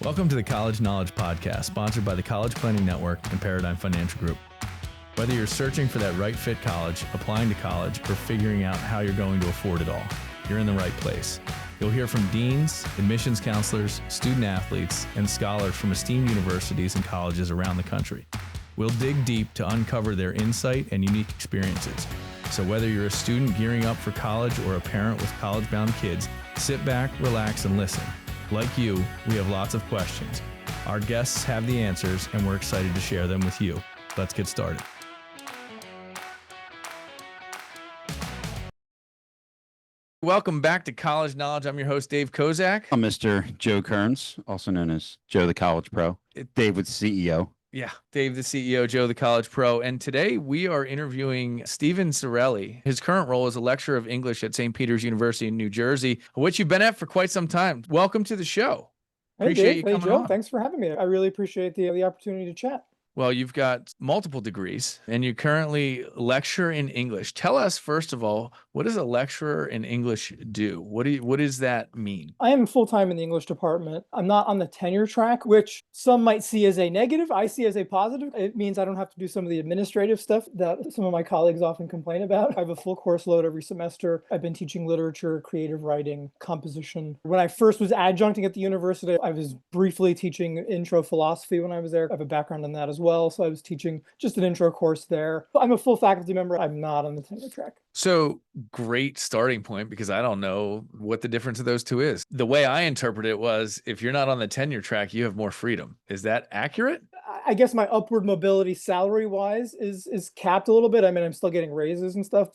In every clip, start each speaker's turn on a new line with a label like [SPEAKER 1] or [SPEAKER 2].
[SPEAKER 1] Welcome to the College Knowledge Podcast, sponsored by the College Planning Network and Paradigm Financial Group. Whether you're searching for that right fit college, applying to college, or figuring out how you're going to afford it all, you're in the right place. You'll hear from deans, admissions counselors, student athletes, and scholars from esteemed universities and colleges around the country. We'll dig deep to uncover their insight and unique experiences. So whether you're a student gearing up for college or a parent with college-bound kids, sit back, relax, and listen. Like you, we have lots of questions. Our guests have the answers, and we're excited to share them with you. Let's get started. Welcome back to College Knowledge. I'm your host, Dave Kozak.
[SPEAKER 2] I'm Mr. Joe Kerns, also known as Joe the College Pro. Dave with CEO.
[SPEAKER 1] Yeah, Dave the CEO, Joe the College Pro. And today we are interviewing Stephen Cicirelli. His current role is a lecturer of English at St. Peter's University in New Jersey, which you've been at for quite some time. Welcome to the show.
[SPEAKER 3] Hey,
[SPEAKER 1] Appreciate
[SPEAKER 3] Dave.
[SPEAKER 1] you
[SPEAKER 3] Hey,
[SPEAKER 1] coming
[SPEAKER 3] Joe.
[SPEAKER 1] on.
[SPEAKER 3] Thanks for having me. I really appreciate the opportunity to chat.
[SPEAKER 1] Well, you've got multiple degrees and you currently lecture in English. Tell us, first of all, what does a lecturer in English do? What does that mean?
[SPEAKER 3] I am full-time in the English department. I'm not on the tenure track, which some might see as a negative. I see as a positive. It means I don't have to do some of the administrative stuff that some of my colleagues often complain about. I have a full course load every semester. I've been teaching literature, creative writing, composition. When I first was adjuncting at the university, I was briefly teaching intro philosophy when I was there. I have a background in that as well. So I was teaching just an intro course there. I'm a full faculty member. I'm not on the tenure track.
[SPEAKER 1] So great starting point, because I don't know what the difference of those two is. The way I interpret it was, if you're not on the tenure track, you have more freedom. Is that accurate?
[SPEAKER 3] I guess my upward mobility salary wise is capped a little bit. I mean, I'm still getting raises and stuff.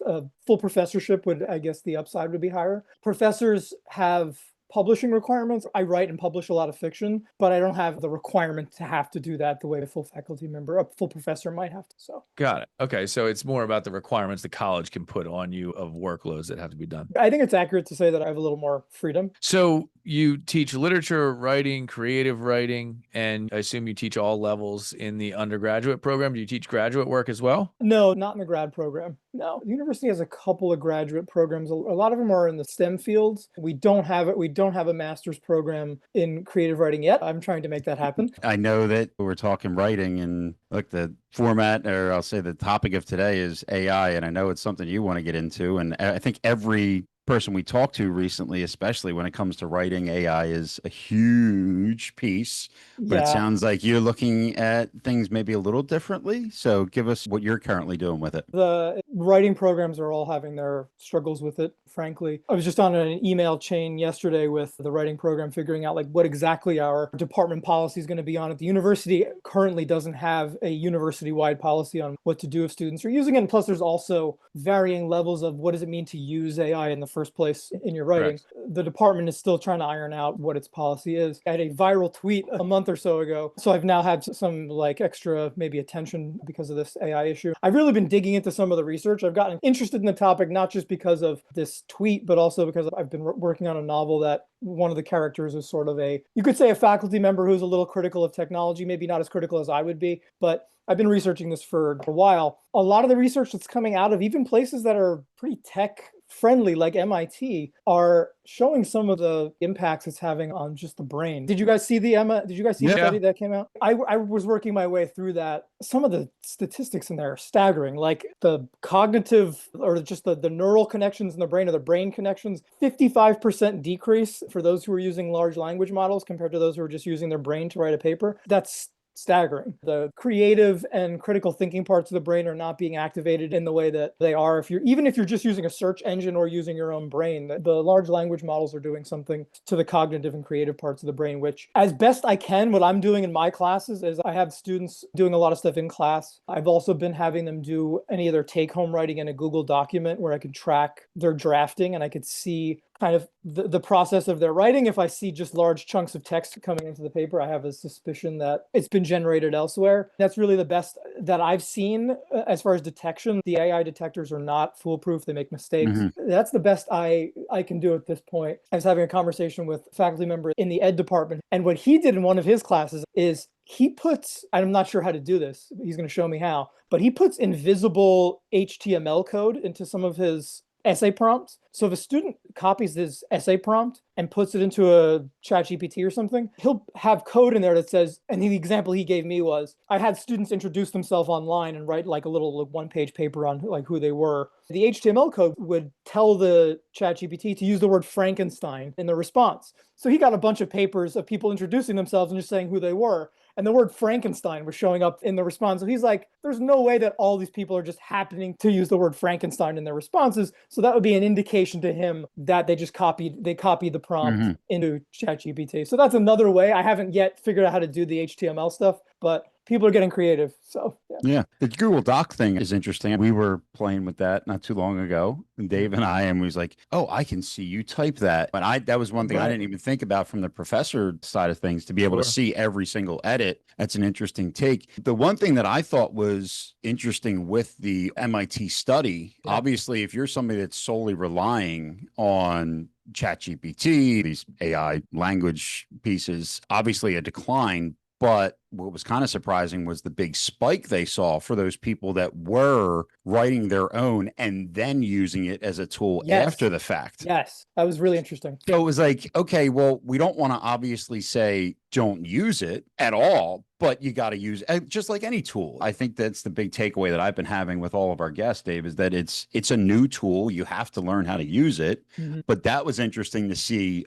[SPEAKER 3] Full professorship would, I guess the upside would be higher. Professors have publishing requirements. I write and publish a lot of fiction, but I don't have the requirement to have to do that the way a full faculty member, a full professor might have to. So
[SPEAKER 1] got it. Okay. So it's more about the requirements the college can put on you of workloads that have to be done.
[SPEAKER 3] I think it's accurate to say that I have a little more freedom.
[SPEAKER 1] So you teach literature, writing, creative writing, and I assume you teach all levels in the undergraduate program. Do you teach graduate work as well?
[SPEAKER 3] No, not in the grad program. No, the university has a couple of graduate programs. A lot of them are in the STEM fields. We don't have it. We don't have a master's program in creative writing yet. I'm trying to make that happen.
[SPEAKER 2] I know that we're talking writing, and look, the format, or I'll say the topic of today is AI, and I know it's something you want to get into. And I think every person we talked to recently, especially when it comes to writing, AI is a huge piece, but It sounds like you're looking at things maybe a little differently. So give us what you're currently doing with it.
[SPEAKER 3] The writing programs are all having their struggles with it, frankly. I was just on an email chain yesterday with the writing program, figuring out like what exactly our department policy is going to be on it. The university currently doesn't have a university-wide policy on what to do if students are using it. And plus, there's also varying levels of what does it mean to use AI in the first place in your writing. Correct. The department is still trying to iron out what its policy is. I had a viral tweet a month or so ago, so I've now had some like extra maybe attention because of this AI issue. I've really been digging into some of the research. I've gotten interested in the topic, not just because of this tweet, but also because I've been working on a novel that one of the characters is sort of you could say a faculty member who's a little critical of technology, maybe not as critical as I would be, but I've been researching this for a while. A lot of the research that's coming out of even places that are pretty tech friendly, like MIT, are showing some of the impacts it's having on just the brain. Did you guys see the study that came out? I was working my way through that. Some of the statistics in there are staggering, like the cognitive or just the neural connections in the brain, or the brain connections, 55% decrease for those who are using large language models compared to those who are just using their brain to write a paper. That's staggering. The creative and critical thinking parts of the brain are not being activated in the way that they are even if you're just using a search engine or using your own brain. The large language models are doing something to the cognitive and creative parts of the brain, which, as best I can, what I'm doing in my classes is I have students doing a lot of stuff in class. I've also been having them do any of their take-home writing in a Google document where I could track their drafting and I could see kind of the process of their writing. If I see just large chunks of text coming into the paper, I have a suspicion that it's been generated elsewhere. That's really the best that I've seen as far as detection. The AI detectors are not foolproof. They make mistakes. Mm-hmm. That's the best I can do at this point. I was having a conversation with a faculty member in the ed department, and what he did in one of his classes is he puts, I'm not sure how to do this, he's going to show me how, but he puts invisible HTML code into some of his essay prompts. So if a student copies this essay prompt and puts it into a chat GPT or something, he'll have code in there that says, and the example he gave me was, I had students introduce themselves online and write like a little one-page paper on like who they were. The HTML code would tell the chat GPT to use the word Frankenstein in the response. So he got a bunch of papers of people introducing themselves and just saying who they were. And the word Frankenstein was showing up in the response. So he's like, there's no way that all these people are just happening to use the word Frankenstein in their responses. So that would be an indication to him that they copied the prompt into ChatGPT. So that's another way. I haven't yet figured out how to do the HTML stuff, but people are getting creative. So
[SPEAKER 2] yeah. The Google Doc thing is interesting. We were playing with that not too long ago, and Dave and I, and we was like, oh, I can see you type that. But that was one thing I didn't even think about from the professor side of things, to be able to see every single edit. That's an interesting take. The one thing that I thought was interesting with the MIT study, obviously, if you're somebody that's solely relying on ChatGPT, these AI language pieces, obviously a decline. But what was kind of surprising was the big spike they saw for those people that were writing their own and then using it as a tool after the fact.
[SPEAKER 3] Yes, that was really interesting.
[SPEAKER 2] So it was like, okay, well, we don't want to obviously say don't use it at all, but you got to use it just like any tool. I think that's the big takeaway that I've been having with all of our guests, Dave, is that it's a new tool. You have to learn how to use it. But that was interesting to see,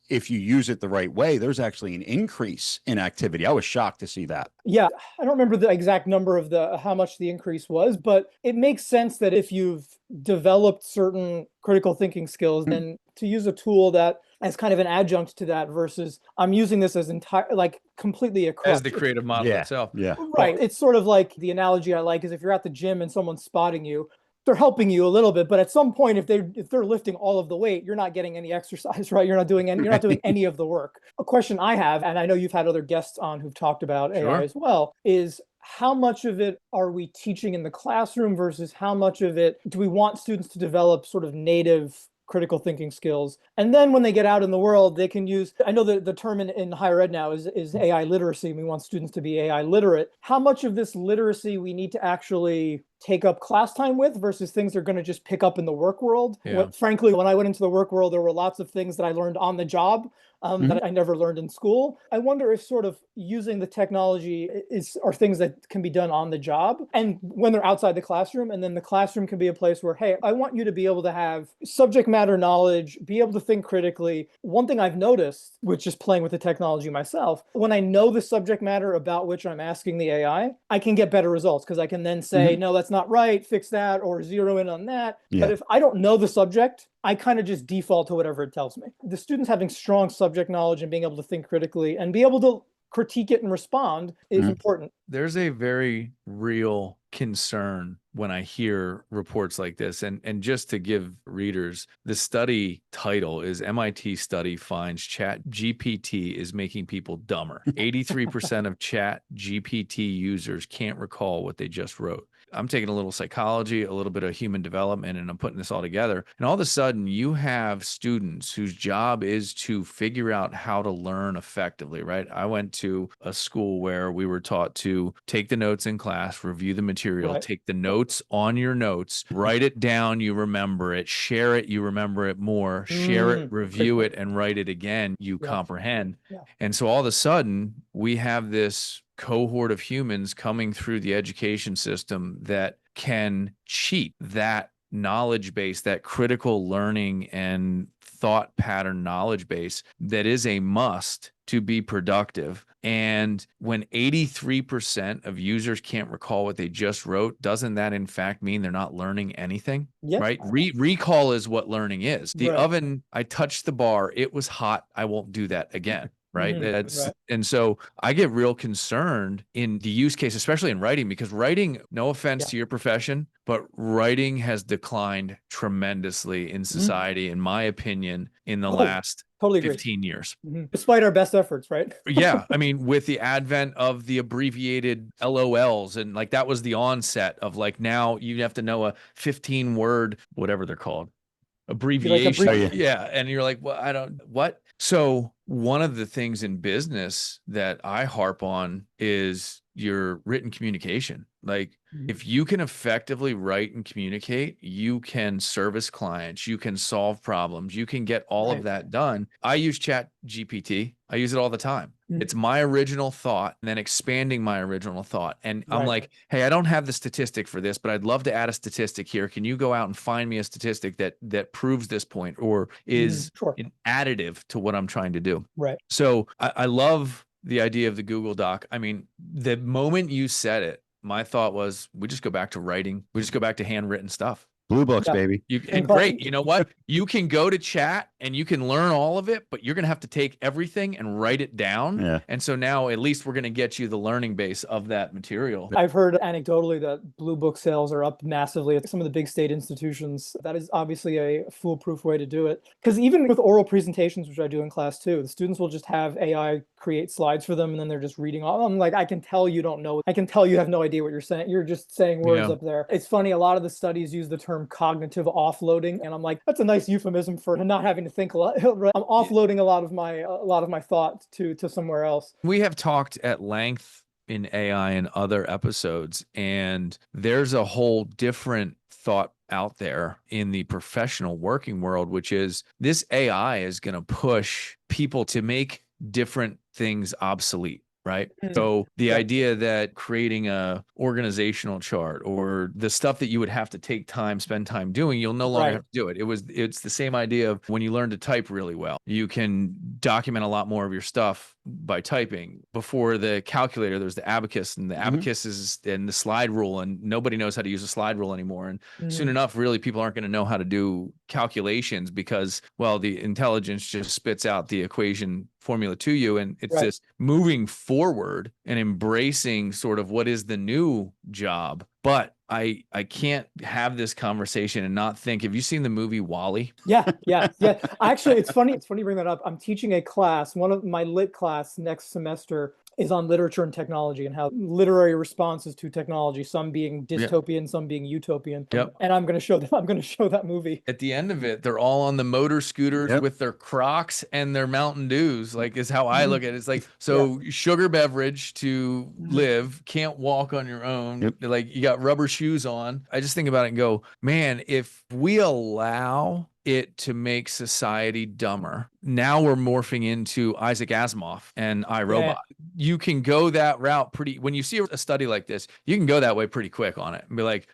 [SPEAKER 2] if you use it the right way, there's actually an increase in activity. I was shocked to see that.
[SPEAKER 3] Yeah, I don't remember the exact number of how much the increase was, but it makes sense that if you've developed certain critical thinking skills, then to use a tool that as kind of an adjunct to that versus I'm using this as completely a crutch.
[SPEAKER 1] As the creative model itself.
[SPEAKER 2] Yeah.
[SPEAKER 3] Right. It's sort of like the analogy I like is if you're at the gym and someone's spotting you, they're helping you a little bit, but at some point, if they're lifting all of the weight, you're not getting any exercise, right? You're not doing any of the work. A question I have, and I know you've had other guests on who've talked about AI as well, is how much of it are we teaching in the classroom versus how much of it do we want students to develop sort of native critical thinking skills? And then when they get out in the world, they can use, I know the term in higher ed now is AI literacy. We want students to be AI literate. How much of this literacy we need to actually take up class time with versus things they're going to just pick up in the work world? Frankly, when I went into the work world, there were lots of things that I learned on the job that I never learned in school. I wonder if sort of using the technology are things that can be done on the job and when they're outside the classroom, and then the classroom can be a place where, hey, I want you to be able to have subject matter knowledge, be able to think critically. One thing I've noticed, which is playing with the technology myself, when I know the subject matter about which I'm asking the AI, I can get better results because I can then say, no, that's not right, fix that, or zero in on that. But if I don't know the subject, I kind of just default to whatever it tells me. The students having strong subject knowledge and being able to think critically and be able to critique it and respond is important.
[SPEAKER 1] There's a very real concern when I hear reports like this. And just to give readers, the study title is MIT study finds Chat GPT is making people dumber. 83% of Chat GPT users can't recall what they just wrote. I'm taking a little psychology, a little bit of human development, and I'm putting this all together. And all of a sudden, you have students whose job is to figure out how to learn effectively, right? I went to a school where we were taught to take the notes in class, review the material, take the notes on your notes, write it down, you remember it, share it, you remember it more, share it, review it, and write it again, you comprehend. And so all of a sudden, we have this cohort of humans coming through the education system that can cheat that knowledge base, that critical learning and thought pattern knowledge base that is a must to be productive. And when 83% of users can't recall what they just wrote, doesn't that in fact mean they're not learning anything? Right? Recall is what learning is. The oven, I touched the bar, it was hot, I won't do that again. Right. And so I get real concerned in the use case, especially in writing, because writing, no offense to your profession, but writing has declined tremendously in society, in my opinion, in the last 15 years.
[SPEAKER 3] Despite our best efforts, right?
[SPEAKER 1] Yeah. I mean, with the advent of the abbreviated LOLs, and like that was the onset of like now you have to know a 15-word, whatever they're called, abbreviation. And you're like, well, what? So one of the things in business that I harp on is your written communication. Like
[SPEAKER 3] Mhm.
[SPEAKER 1] if you can effectively write and communicate, you can service clients, you can solve problems, you can get all of
[SPEAKER 3] Right.
[SPEAKER 1] that done. I use Chat GPT. I use it all the time.
[SPEAKER 3] Mhm.
[SPEAKER 1] It's my original thought and then expanding my original thought. And I'm
[SPEAKER 3] Right.
[SPEAKER 1] like, hey, I don't have the statistic for this, but I'd love to add a statistic here. Can you go out and find me a statistic that proves this point or is
[SPEAKER 3] Sure.
[SPEAKER 1] an additive to what I'm trying to do?
[SPEAKER 3] Right.
[SPEAKER 1] So I love the idea of the Google Doc. I mean, the moment you said it, my thought was we just go back to writing. We just go back to handwritten stuff.
[SPEAKER 2] Blue books,
[SPEAKER 3] Yeah.
[SPEAKER 2] baby.
[SPEAKER 1] And great. You know what? You can go to chat and you can learn all of it, but you're going to have to take everything and write it down.
[SPEAKER 2] Yeah.
[SPEAKER 1] And so now at least we're going to get you the learning base of that material.
[SPEAKER 3] I've heard anecdotally that blue book sales are up massively at some of the big state institutions. That is obviously a foolproof way to do it. Because even with oral presentations, which I do in class too, the students will just have AI create slides for them and then they're just reading all. I'm like, I can tell you don't know. I can tell you have no idea what you're saying. You're just saying words up there. It's funny. A lot of the studies use the term cognitive offloading. And I'm like, that's a nice euphemism for not having to think a lot. I'm offloading a lot of my thoughts to somewhere else.
[SPEAKER 1] We have talked at length in AI in other episodes, and there's a whole different thought out there in the professional working world, which is this AI is going to push people to make different things obsolete. Right. So the idea that creating a organizational chart or the stuff that you would have to spend time doing, you'll no longer have to do it. It's the same idea of when you learn to type really well, you can document a lot more of your stuff by typing. Before the calculator, there's the abacus, and the abacus is and the slide rule, and nobody knows how to use a slide rule anymore. And soon enough, really, people aren't going to know how to do calculations because, well, the intelligence just spits out the equation formula to you. And it's this moving forward and embracing sort of what is the new job. But I can't have this conversation and not think, have you seen the movie WALL-E?
[SPEAKER 3] Yeah. Actually, it's funny you bring that up. I'm teaching a class, one of my lit class next semester is on literature and technology and how literary responses to technology, some being dystopian, some being utopian. And I'm going to show that movie.
[SPEAKER 1] At the end of it, they're all on the motor scooters with their Crocs and their Mountain Dews, like is how I look at it. It's like, so sugar beverage to live, can't walk on your own. Like you got rubber shoes on. I just think about it and go, man, if we allow it to make society dumber, now we're morphing into Isaac Asimov and iRobot. You can go that route when you see a study like this, you can go that way pretty quick on it and be like,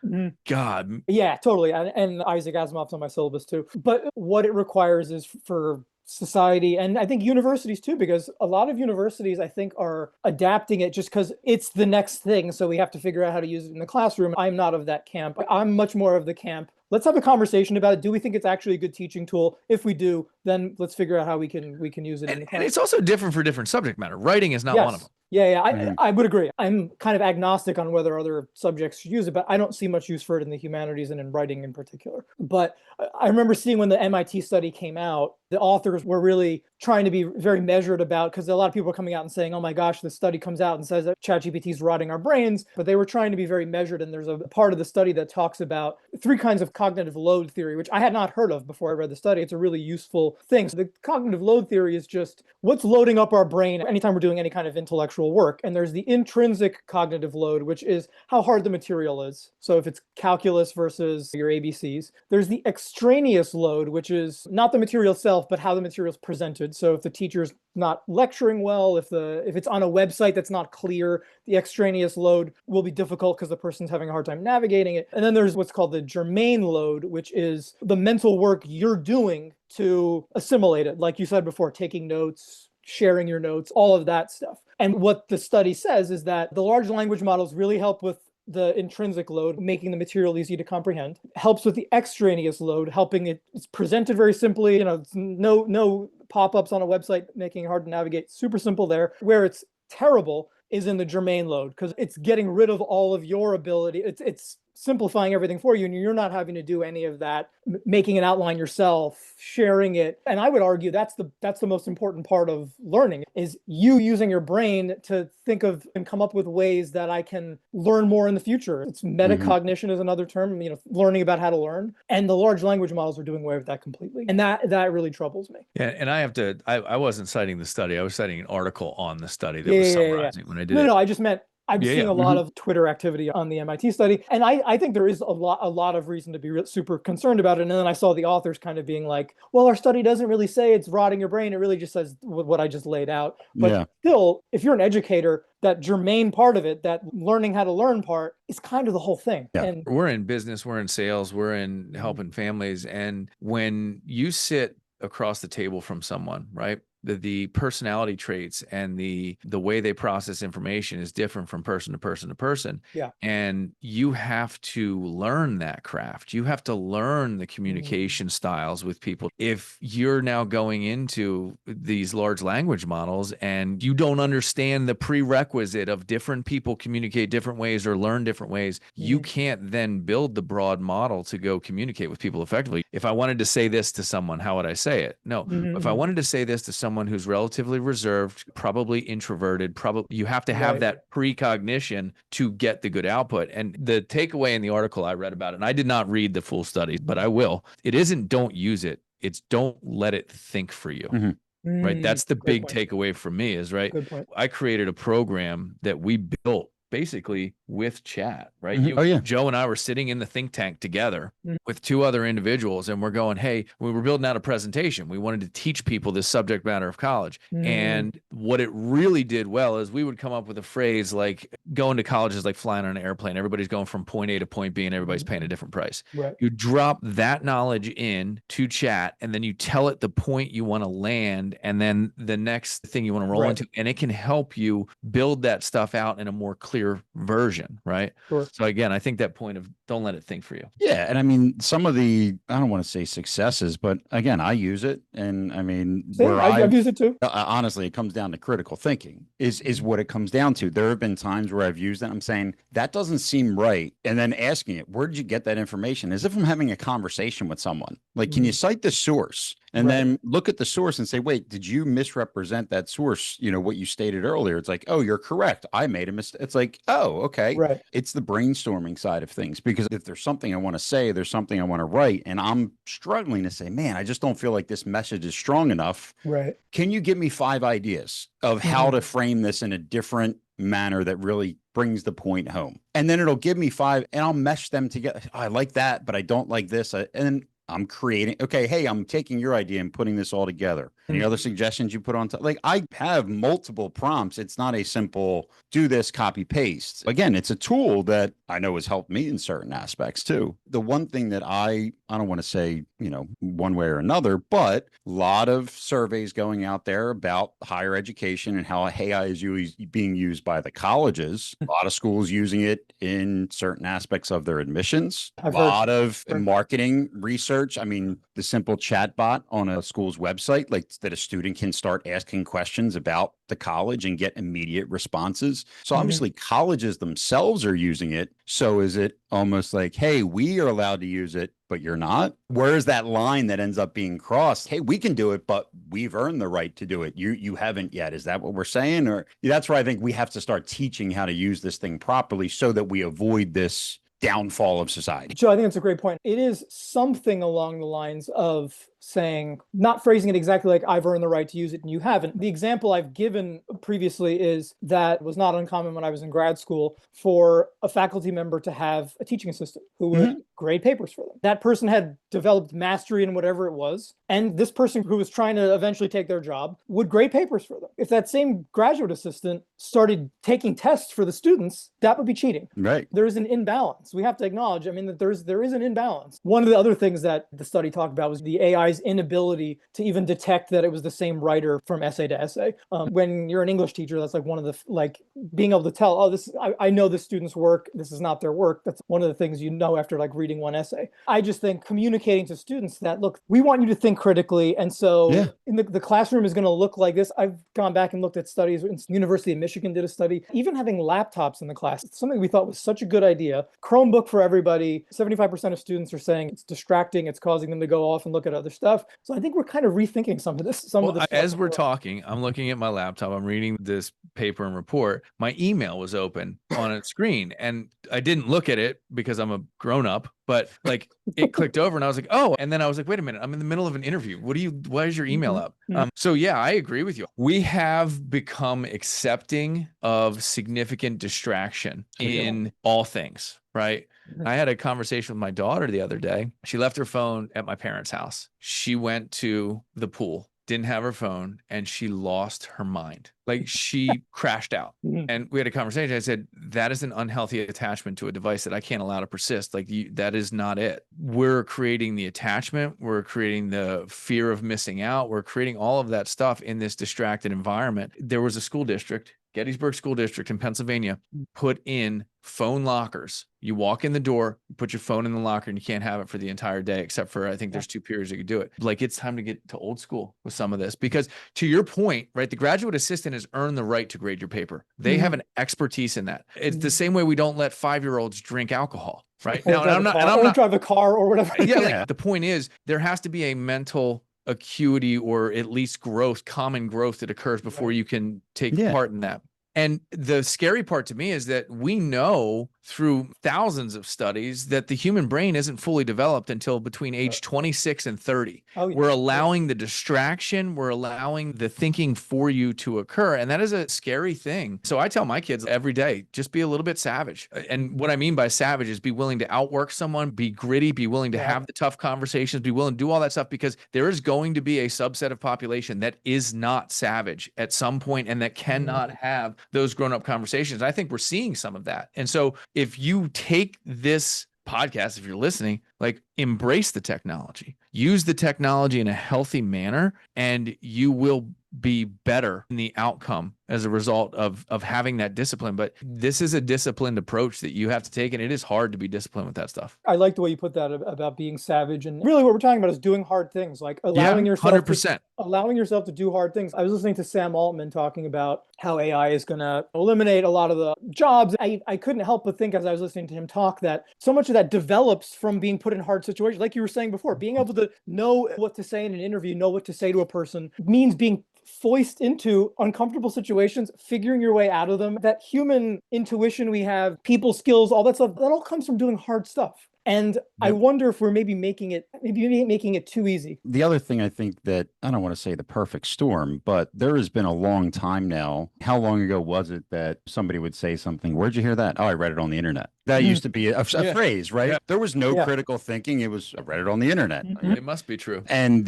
[SPEAKER 1] God.
[SPEAKER 3] Yeah, totally. And Isaac Asimov's on my syllabus too. But what it requires is for society and I think universities too, because a lot of universities I think are adapting it just because it's the next thing. So we have to figure out how to use it in the classroom. I'm not of that camp. I'm much more of the camp. Let's have a conversation about it. Do we think it's actually a good teaching tool? If we do, then let's figure out how we can use it in the class.
[SPEAKER 1] And it's also different for different subject matter. Writing is not one of them.
[SPEAKER 3] I would agree. I'm kind of agnostic on whether other subjects should use it, but I don't see much use for it in the humanities and in writing in particular. But I remember seeing when the MIT study came out, the authors were really trying to be very measured about, because a lot of people are coming out and saying, oh my gosh, this study comes out and says that ChatGPT is rotting our brains, but they were trying to be very measured. And there's a part of the study that talks about 3 kinds of cognitive load theory, which I had not heard of before I read the study. It's a really useful thing. So the cognitive load theory is just what's loading up our brain anytime we're doing any kind of intellectual work. And there's the intrinsic cognitive load, which is how hard the material is. So if it's calculus versus your ABCs, there's the extraneous load, which is not the material itself, but how the material is presented. So if the teacher's not lecturing well, if it's on a website that's not clear, the extraneous load will be difficult because the person's having a hard time navigating it. And then there's what's called the germane load, which is the mental work you're doing to assimilate it. Like you said before, taking notes, sharing your notes, all of that stuff. And what the study says is that the large language models really help with the intrinsic load, making the material easy to comprehend, helps with the extraneous load, helping it's presented very simply, no pop-ups on a website, making it hard to navigate, super simple there. Where it's terrible is in the germane load, because it's getting rid of all of your ability. It's simplifying everything for you, and you're not having to do any of that, making an outline yourself, sharing it. And I would argue that's the most important part of learning, is you using your brain to think of and come up with ways that I can learn more in the future. It's metacognition is another term, learning about how to learn. And the large language models are doing away with that completely. And that really troubles me.
[SPEAKER 1] Yeah, and I wasn't citing the study. I was citing an article on the study that was summarizing when I did it.
[SPEAKER 3] No, I just meant I'm
[SPEAKER 1] Yeah,
[SPEAKER 3] seeing
[SPEAKER 1] yeah.
[SPEAKER 3] a lot of Twitter activity on the MIT study, and I think there is a lot of reason to be super concerned about it. And then I saw the authors kind of being like, "Well, our study doesn't really say it's rotting your brain. It really just says what I just laid out." But
[SPEAKER 2] Yeah.
[SPEAKER 3] still, if you're an educator, that germane part of it, that learning how to learn part, is kind of the whole thing.
[SPEAKER 2] Yeah.
[SPEAKER 3] And
[SPEAKER 1] We're in business, we're in sales, we're in helping families, and when you sit across the table from someone, right? The personality traits and the way they process information is different from person to person to person.
[SPEAKER 3] Yeah.
[SPEAKER 1] And you have to learn that craft. You have to learn the communication styles with people. If you're now going into these large language models and you don't understand the prerequisite of different people communicate different ways or learn different ways, you can't then build the broad model to go communicate with people effectively. If I wanted to say this to someone, how would I say it? No. If I wanted to say this to someone who's relatively reserved, probably introverted, probably you have to have that precognition to get the good output. And the takeaway in the article I read about it, and I did not read the full study, but I will. It isn't don't use it. It's don't let it think for you. Right. That's the big takeaway for me is, right,
[SPEAKER 3] Good point.
[SPEAKER 1] I created a program that we built basically with chat, right? Joe and I were sitting in the think tank together with two other individuals, and we're going, hey, we were building out a presentation. We wanted to teach people this subject matter of college. And what it really did well is we would come up with a phrase like going to college is like flying on an airplane. Everybody's going from point A to point B and everybody's paying a different price.
[SPEAKER 3] Right.
[SPEAKER 1] You drop that knowledge in to chat, and then you tell it the point you want to land, and then the next thing you want to roll into, and it can help you build that stuff out in a more clear version, right?
[SPEAKER 3] Sure.
[SPEAKER 1] So again, I think that point of don't let it think for you.
[SPEAKER 2] Yeah. And I mean, some of the, I don't want to say successes, but again, I use it. And I mean,
[SPEAKER 3] I've used it too.
[SPEAKER 2] Honestly, it comes down to critical thinking is what it comes down to. There have been times where I've used it. I'm saying that doesn't seem right. And then asking it, where did you get that information? As if I'm having a conversation with someone. Like, can you cite the source? And then look at the source and say, wait, did you misrepresent that source? You know, what you stated earlier. It's like, oh, you're correct. I made a mistake. It's like, oh, okay.
[SPEAKER 3] Right.
[SPEAKER 2] It's the brainstorming side of things, because if there's something I want to say, there's something I want to write, and I'm struggling to say, man, I just don't feel like this message is strong enough.
[SPEAKER 3] Right.
[SPEAKER 2] Can you give me 5 ideas of how to frame this in a different manner that really brings the point home? And then it'll give me 5 and I'll mesh them together. Oh, I like that, but I don't like this. And I'm creating, okay, hey, I'm taking your idea and putting this all together. Any other suggestions you put on top? Like, I have multiple prompts. It's not a simple do this, copy, paste. Again, it's a tool that I know has helped me in certain aspects too. The one thing that I don't want to say, you know, one way or another, but a lot of surveys going out there about higher education and how AI is being used by the colleges. A lot of schools using it in certain aspects of their admissions. A lot of marketing research. I mean, the simple chat bot on a school's website, like that a student can start asking questions about the college and get immediate responses. So obviously colleges themselves are using it. So is it almost like, hey, we are allowed to use it, but you're not? Where's that line that ends up being crossed? Hey, we can do it, but we've earned the right to do it. You haven't yet. Is that what we're saying? Or that's where I think we have to start teaching how to use this thing properly so that we avoid this downfall of society.
[SPEAKER 3] Joe, I think that's a great point. It is something along the lines of saying, not phrasing it exactly like I've earned the right to use it and you haven't. The example I've given previously is that was not uncommon when I was in grad school for a faculty member to have a teaching assistant who would grade papers for them. That person had developed mastery in whatever it was, and this person who was trying to eventually take their job would grade papers for them. If that same graduate assistant started taking tests for the students, that would be cheating.
[SPEAKER 2] Right.
[SPEAKER 3] There is an imbalance. We have to acknowledge, I mean, that there is an imbalance. One of the other things that the study talked about was the AI's inability to even detect that it was the same writer from essay to essay. When you're an English teacher, that's like one of the, being able to tell, oh, I know this student's work, this is not their work. That's one of the things you know after reading one essay. I just think communicating to students that, look, we want you to think critically. And so in the classroom is going to look like this. I've gone back and looked at studies. University of Michigan did a study. Even having laptops in the class, it's something we thought was such a good idea. Chromebook for everybody. 75% of students are saying it's distracting. It's causing them to go off and look at other stuff. stuff. So I think we're kind of rethinking some of this.
[SPEAKER 1] As we're talking, I'm looking at my laptop. I'm reading this paper and report. My email was open on a screen, and I didn't look at it because I'm a grown up. But like it clicked over, and I was like, oh. And then I was like, wait a minute, I'm in the middle of an interview. Why is your email up? So yeah, I agree with you. We have become accepting of significant distraction in all things, right? I had a conversation with my daughter the other day. She left her phone at my parents' house. She went to the pool, didn't have her phone, and she lost her mind. Like she crashed out. And we had a conversation. I said, that is an unhealthy attachment to a device that I can't allow to persist. Like that is not it. We're creating the attachment. We're creating the fear of missing out. We're creating all of that stuff in this distracted environment. There was a school district, Gettysburg School District in Pennsylvania, put in phone lockers. You walk in the door, you put your phone in the locker, and you can't have it for the entire day, except for I think there's 2 periods you could do it. Like it's time to get to old school with some of this, because to your point, right, the graduate assistant has earned the right to grade your paper. They have an expertise in that. It's the same way we don't let 5-year-olds drink alcohol, right?
[SPEAKER 3] Or drive a car or whatever.
[SPEAKER 1] Yeah, like the point is there has to be a mental acuity or at least growth, common growth that occurs before you can take part in that. And the scary part to me is that we know through thousands of studies that the human brain isn't fully developed until between age 26 and 30. We're allowing the distraction, we're allowing the thinking for you to occur. And that is a scary thing. So I tell my kids every day, just be a little bit savage. And what I mean by savage is be willing to outwork someone, be gritty, be willing to have the tough conversations, be willing to do all that stuff, because there is going to be a subset of population that is not savage at some point and that cannot have those grown-up conversations. I think we're seeing some of that. And so if you take this podcast, if you're listening, like embrace the technology, use the technology in a healthy manner, and you will be better in the outcome as a result of having that discipline. But this is a disciplined approach that you have to take, and it is hard to be disciplined with that stuff.
[SPEAKER 3] I like the way you put that about being savage. And really what we're talking about is doing hard things, like allowing yourself
[SPEAKER 1] 100%.
[SPEAKER 3] Allowing yourself to do hard things. I was listening to Sam Altman talking about how AI is going to eliminate a lot of the jobs. I couldn't help but think as I was listening to him talk that so much of that develops from being put in hard situations. Like you were saying before, being able to know what to say in an interview, know what to say to a person means being foist into uncomfortable situations, figuring your way out of them. That human intuition we have, people skills, all that stuff, that all comes from doing hard stuff. And I wonder if we're maybe making it too easy.
[SPEAKER 2] The other thing I think that, I don't want to say the perfect storm, but there has been a long time now. How long ago was it that somebody would say something? Where'd you hear that? Oh, I read it on the internet. That used to be a phrase, right? There was no critical thinking. It was, I read it on the internet.
[SPEAKER 1] It must be true.
[SPEAKER 2] And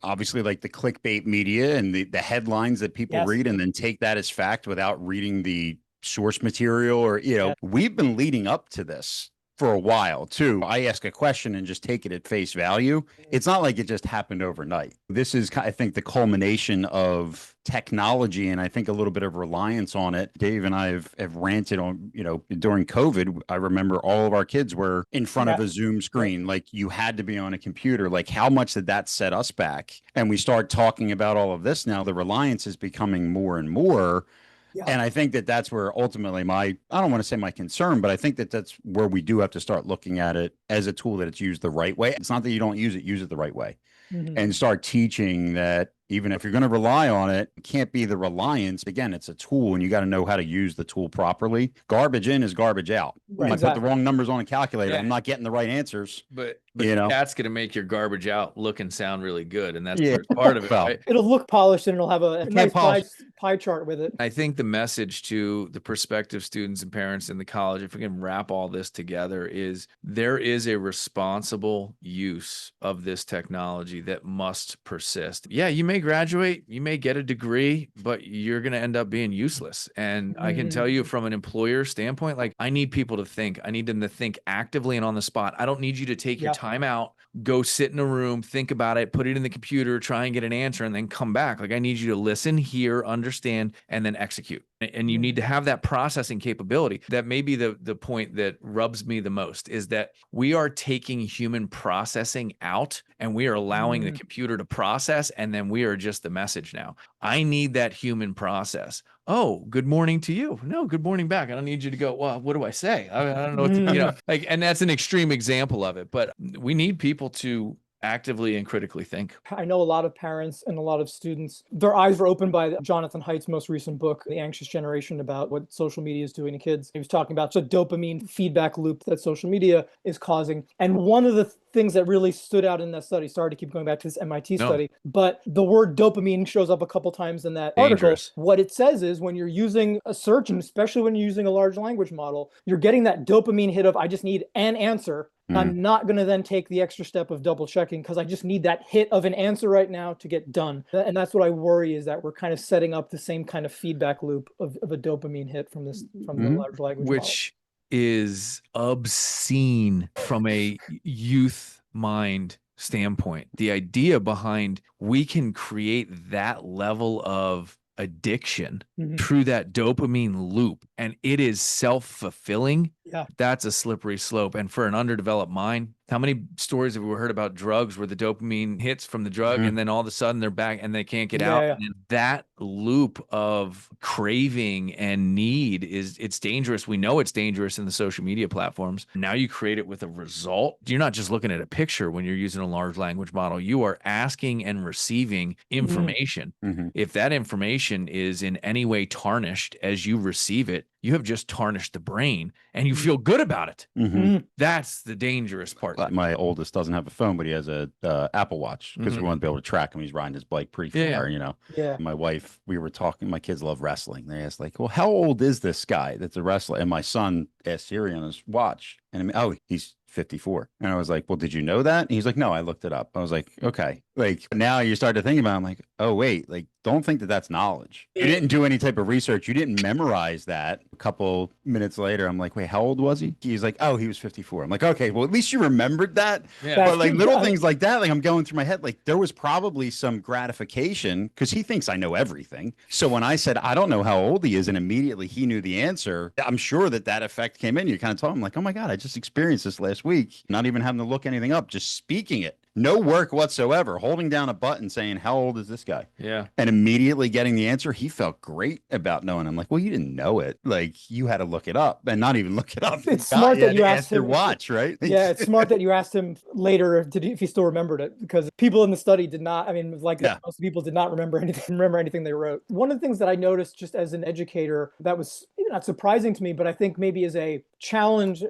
[SPEAKER 2] obviously like the clickbait media and the headlines that people read and then take that as fact without reading the source material or, we've been leading up to this for a while too. I ask a question and just take it at face value. It's not like it just happened overnight. This is, I think, the culmination of technology and I think a little bit of reliance on it. Dave and I have ranted on, during COVID, I remember all of our kids were in front of a Zoom screen. Like you had to be on a computer. Like how much did that set us back? And we start talking about all of this now. The reliance is becoming more and more. And I think that that's where ultimately I don't want to say my concern, but I think that that's where we do have to start looking at it as a tool that it's used the right way. It's not that you don't use it the right way. And start teaching that even if you're going to rely on it, it can't be the reliance. Again, it's a tool and you got to know how to use the tool properly. Garbage in is garbage out.
[SPEAKER 3] Right,
[SPEAKER 2] I put the wrong numbers on a calculator. I'm not getting the right answers.
[SPEAKER 1] But that's going to make your garbage out look and sound really good. And that's part of it. Right?
[SPEAKER 3] It'll look polished and it'll have a nice pie chart with it.
[SPEAKER 1] I think the message to the prospective students and parents in the college, if we can wrap all this together, is there is a responsible use of this technology that must persist. Yeah, you may graduate, you may get a degree, but you're going to end up being useless. And I can tell you from an employer standpoint, like I need people to think. I need them to think actively and on the spot. I don't need you to take your time out, go sit in a room, think about it, put it in the computer, try and get an answer, and then come back. Like I need you to listen, hear, understand, and then execute. And you need to have that processing capability. That may be the point that rubs me the most, is that we are taking human processing out and we are allowing the computer to process, and then we are just the message now. I need that human process. Oh, good morning to you. No, good morning back. I don't need you to go, well, what do I say? I don't know what to, and that's an extreme example of it, but we need people to actively and critically think.
[SPEAKER 3] I know a lot of parents and a lot of students, their eyes were opened by Jonathan Haidt's most recent book, The Anxious Generation, about what social media is doing to kids. He was talking about the dopamine feedback loop that social media is causing. And one of the things that really stood out in that study, sorry to keep going back to this MIT study, but the word dopamine shows up a couple times in that article. What it says is when you're using a search, and especially when you're using a large language model, you're getting that dopamine hit of, I just need an answer. I'm not going to then take the extra step of double checking because I just need that hit of an answer right now to get done. And that's what I worry, is that we're kind of setting up the same kind of feedback loop of a dopamine hit from the large language model.
[SPEAKER 1] Which is obscene from a youth mind standpoint. The idea behind we can create that level of addiction through that dopamine loop, and it is self-fulfilling. That's a slippery slope. And for an underdeveloped mind, how many stories have we heard about drugs where the dopamine hits from the drug and then all of a sudden they're back and they can't get out? And that loop of craving and need it's dangerous. We know it's dangerous in the social media platforms. Now you create it with a result. You're not just looking at a picture when you're using a large language model. You are asking and receiving information. If that information is in any way tarnished as you receive it, you have just tarnished the brain and you feel good about it. That's the dangerous part.
[SPEAKER 2] My oldest doesn't have a phone, but he has a Apple Watch because we want to be able to track him. He's riding his bike pretty far, you know. My wife, we were talking, my kids love wrestling. They asked like, well, how old is this guy that's a wrestler? And my son asked Siri on his watch, and he's 54. And I was like, well, did you know that? And he's like, no, I looked it up. I was like, okay. Like now you start to think about it, I'm like, oh, wait, like, don't think that that's knowledge. You didn't do any type of research. You didn't memorize that. A couple minutes later, I'm like, wait, how old was he? He's like, oh, he was 54. I'm like, okay, well, at least you remembered that. But like little things like that, like I'm going through my head, like there was probably some gratification because he thinks I know everything. So when I said, I don't know how old he is, and immediately he knew the answer, I'm sure that effect came in. You kind of told him like, oh my God, I just experienced this last week. Not even having to look anything up, just speaking it. No work whatsoever, holding down a button saying, how old is this guy? And immediately getting the answer. He felt great about knowing. I'm like, well, you didn't know it. Like you had to look it up, and not even look it up.
[SPEAKER 3] It's smart that you asked him.
[SPEAKER 2] Your watch, right?
[SPEAKER 3] Yeah, it's smart that you asked him later if he still remembered it, because people in the study did not. I mean, most people did not remember anything they wrote. One of the things that I noticed just as an educator that was not surprising to me, but I think maybe is a challenge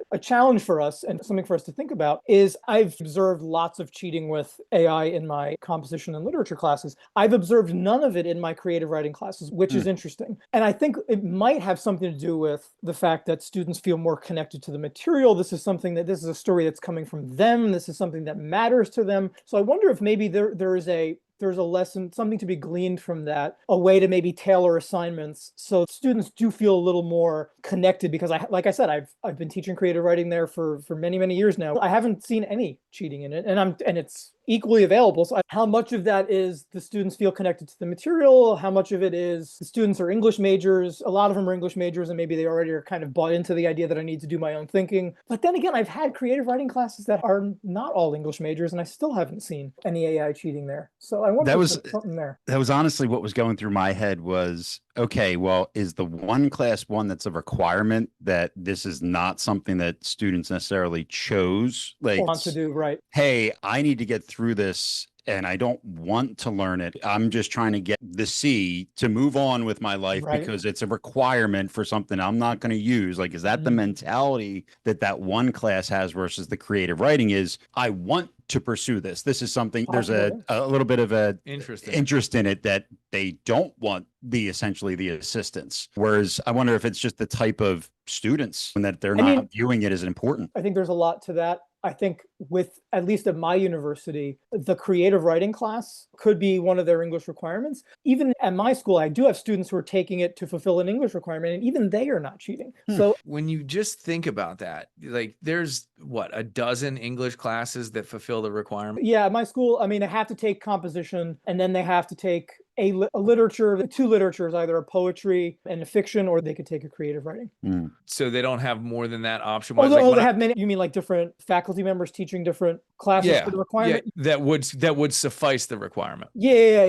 [SPEAKER 3] for us and something for us to think about, is I've observed lots of cheating with AI in my composition and literature classes. I've observed none of it in my creative writing classes, which is interesting. And I think it might have something to do with the fact that students feel more connected to the material. This is a story that's coming from them. This is something that matters to them. So I wonder if maybe there's a lesson, something to be gleaned from that, a way to maybe tailor assignments so students do feel a little more connected, because like I said, I've been teaching creative writing there for many, many years now. I haven't seen any cheating in it, and it's equally available. So how much of that is the students feel connected to the material? How much of it is the students are English majors? A lot of them are English majors, and maybe they already are kind of bought into the idea that I need to do my own thinking. But then again, I've had creative writing classes that are not all English majors, and I still haven't seen any AI cheating there. So I wonder if there's something there.
[SPEAKER 2] That was honestly what was going through my head was, okay, well, is the one class one that's a requirement that this is not something that students necessarily chose? Like,
[SPEAKER 3] want to do, right?
[SPEAKER 2] Hey, I need to get through this and I don't want to learn it. I'm just trying to get the C to move on with my life because it's a requirement for something I'm not going to use. Like, is that the mentality that one class has versus the creative writing is, I want to pursue this. This is something, there's a little bit of a interest in it that they don't want essentially the assistance. Whereas I wonder if it's just the type of students and that they're not viewing it as important.
[SPEAKER 3] I think there's a lot to that. I think with, at least at my university, the creative writing class could be one of their English requirements. Even at my school, I do have students who are taking it to fulfill an English requirement, and even they are not cheating. So
[SPEAKER 1] when you just think about that, like there's a dozen English classes that fulfill the requirement?
[SPEAKER 3] Yeah, at my school, I mean, they have to take composition, and then they have to take a literature, two literatures, either a poetry and a fiction, or they could take a creative writing.
[SPEAKER 1] So they don't have more than that option?
[SPEAKER 3] They have many. You mean like different faculty members teaching different classes for the requirement?
[SPEAKER 1] Yeah, that would suffice the requirement.
[SPEAKER 3] Yeah.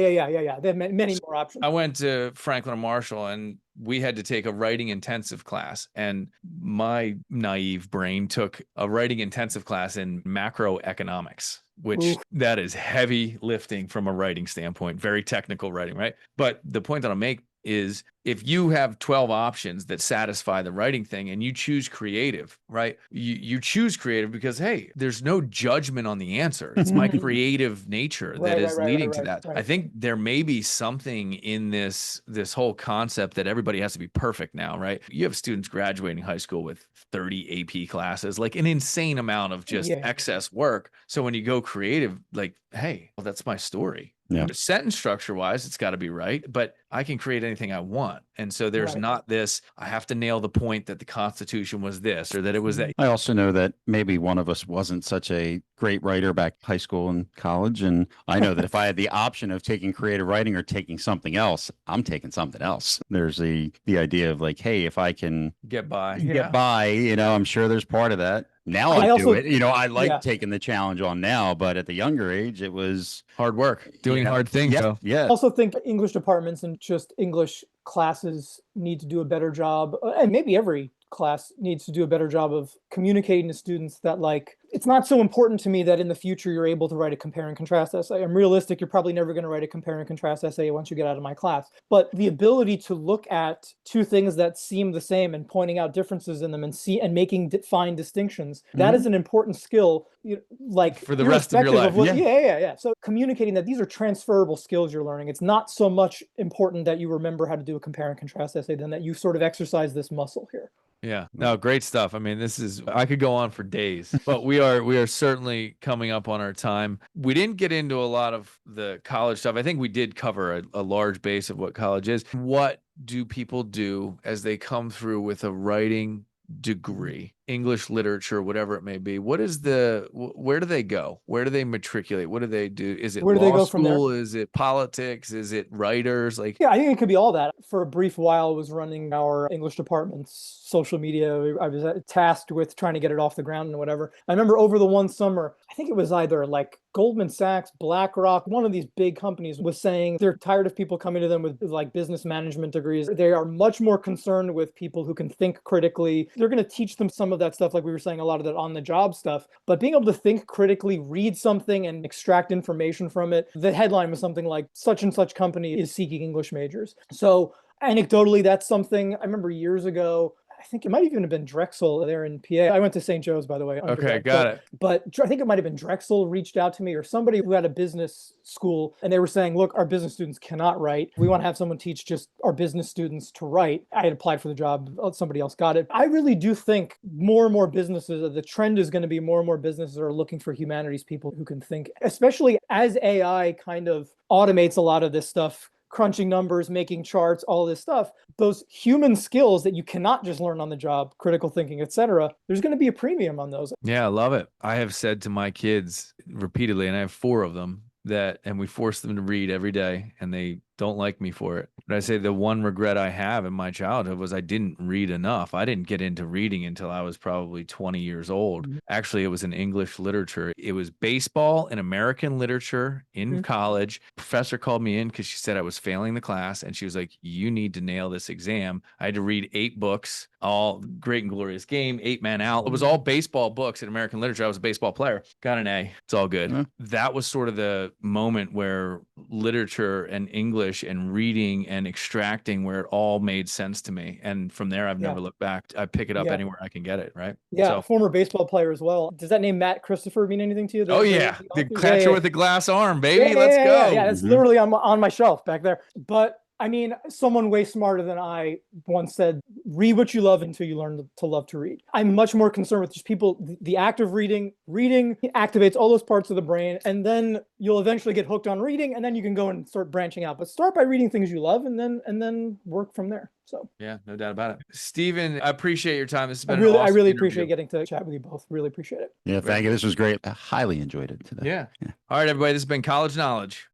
[SPEAKER 3] They have many more options.
[SPEAKER 1] I went to Franklin and Marshall, and we had to take a writing intensive class, and my naive brain took a writing intensive class in macroeconomics. which
[SPEAKER 3] Oof.
[SPEAKER 1] that is heavy lifting from a writing standpoint, very technical writing, right? But the point that I'll make is if you have 12 options that satisfy the writing thing and you choose creative, right? You choose creative because, hey, there's no judgment on the answer. It's my creative nature that is leading to that. I think there may be something in this whole concept that everybody has to be perfect now, right? You have students graduating high school with 30 AP classes, like an insane amount of just excess work. So when you go creative, like, hey, well, that's my story.
[SPEAKER 2] Yeah.
[SPEAKER 1] Sentence structure wise, it's got to be right, but I can create anything I want. And so there's not this, I have to nail the point that the Constitution was this or that it was that.
[SPEAKER 2] I also know that maybe one of us wasn't such a great writer back in high school and college. And I know that if I had the option of taking creative writing or taking something else, I'm taking something else. There's the idea of like, hey, if I can
[SPEAKER 1] get by,
[SPEAKER 2] I'm sure there's part of that. Now I do it. I like taking the challenge on now, but at the younger age, it was
[SPEAKER 1] hard work, doing hard things.
[SPEAKER 3] I also think English departments and just English classes need to do a better job, and maybe every class needs to do a better job of communicating to students that, like, it's not so important to me that in the future you're able to write a compare and contrast essay. I'm realistic. You're probably never going to write a compare and contrast essay once you get out of my class. But the ability to look at two things that seem the same and pointing out differences in them and making fine distinctions, that is an important skill, like
[SPEAKER 1] for the rest of your life.
[SPEAKER 3] So communicating that these are transferable skills you're learning. It's not so much important that you remember how to do a compare and contrast essay than that you sort of exercise this muscle here.
[SPEAKER 1] Yeah, no, great stuff. I mean, I could go on for days, but we are certainly coming up on our time. We didn't get into a lot of the college stuff. I think we did cover a large base of what college is. What do people do as they come through with a writing degree, English literature, whatever it may be? Where do they go? Where do they matriculate? What do they do? Is it law school? Is it politics? Is it writers? I
[SPEAKER 3] think it could be all that. For a brief while, I was running our English department's social media. I was tasked with trying to get it off the ground and whatever. I remember over the one summer, I think it was either like Goldman Sachs, BlackRock, one of these big companies was saying they're tired of people coming to them with like business management degrees. They are much more concerned with people who can think critically. They're going to teach them some of that stuff, like we were saying, a lot of that on the job stuff, but being able to think critically, read something and extract information from it. The headline was something like such and such company is seeking English majors. So anecdotally, that's something I remember years ago. I think it might even have been Drexel there in PA. I went to St. Joe's, by the way.
[SPEAKER 1] Okay, got it.
[SPEAKER 3] But I think it might have been Drexel reached out to me or somebody who had a business school, and they were saying, look, our business students cannot write. We want to have someone teach just our business students to write. I had applied for the job. Somebody else got it. I really do think more and more businesses, the trend is going to be more and more businesses are looking for humanities people who can think, especially as AI kind of automates a lot of this stuff, crunching numbers, making charts, all this stuff, those human skills that you cannot just learn on the job, critical thinking, etc., there's going to be a premium on those.
[SPEAKER 1] Yeah, I love it. I have said to my kids repeatedly, and I have 4 of them, and we force them to read every day, and they don't like me for it. But I say the one regret I have in my childhood was I didn't read enough. I didn't get into reading until I was probably 20 years old. Actually, it was in English literature. It was baseball and American literature in college. Professor called me in because she said I was failing the class, and she was like, you need to nail this exam. I had to read 8 books, all Great and Glorious Game, 8 Man Out. It was all baseball books in American literature. I was a baseball player. Got an A. It's all good. That was sort of the moment where literature and English and reading and extracting, where it all made sense to me. And from there, I've never looked back. I pick it up anywhere I can get it, right?
[SPEAKER 3] Yeah, so, former baseball player as well. Does that name Matt Christopher mean anything to you?
[SPEAKER 1] The catcher with the glass arm, baby. Let's go.
[SPEAKER 3] Yeah, it's literally on my shelf back there. But I mean, someone way smarter than I once said, read what you love until you learn to love to read. I'm much more concerned with just people, the act of reading activates all those parts of the brain, and then you'll eventually get hooked on reading, and then you can go and start branching out. But start by reading things you love and then work from there. So
[SPEAKER 1] yeah, no doubt about it. Stephen, I appreciate your time. This has been
[SPEAKER 3] I really appreciate getting to chat with you both. Really appreciate it.
[SPEAKER 2] Yeah, thank you. This was great. I highly enjoyed it today.
[SPEAKER 1] Yeah. All right, everybody. This has been College Knowledge.